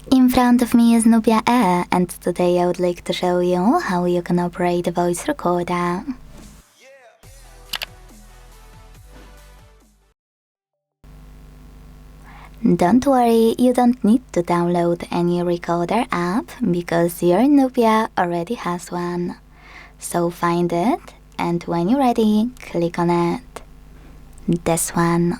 In front of me is NUBIA Air, and today I would like to show you how you can operate a voice recorder. Don't worry, you don't need to download any recorder app because your NUBIA already has one. So find it, and when you're ready, click on it. This one.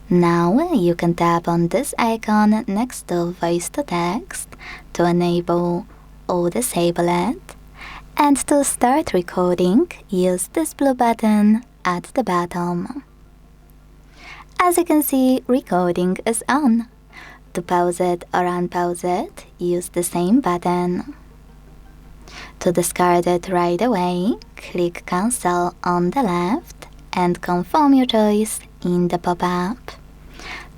Now you can tap on this icon next to voice to text to enable or disable it, and to start recording use this blue button at the bottom. As you can see, recording is on. To pause it or unpause it, use the same button. To discard it right away, click cancel on the left and confirm your choice in the pop-up.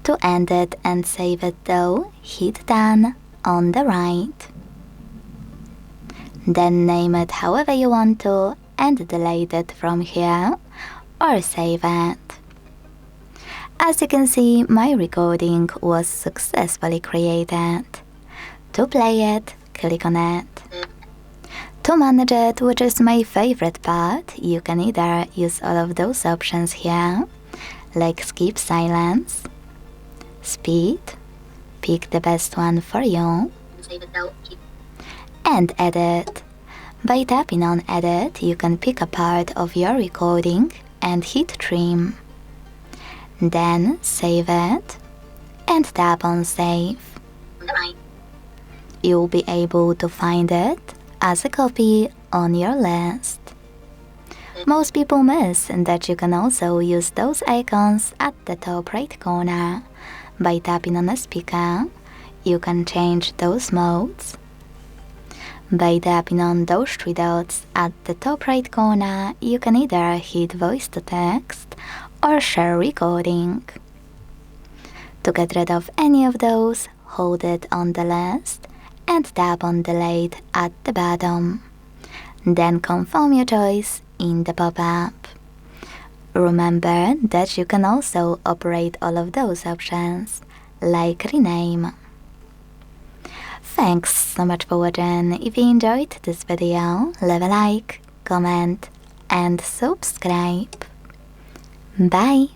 To end it and save it though, hit done on the right. Then name it however you want to and delete it from here or save it. As you can see, my recording was successfully created. To play it, click on it. To manage it, which is my favorite part, you can either use all of those options here, like skip silence, speed, pick the best one for you, and edit. By tapping on edit, you can pick a part of your recording and hit trim. Then save it and tap on save. You'll be able to find it as a copy on your list. Most people miss that you can also use those icons at the top right corner. By tapping on a speaker, you can change those modes. By tapping on those three dots at the top right corner, you can either hit voice to text or share recording. To get rid of any of those, hold it on the list and tap on delete at the bottom. Then confirm your choice in the pop-up. Remember that you can also operate all of those options, like rename. Thanks so much for watching. If you enjoyed this video, leave a like, comment and subscribe. Bye!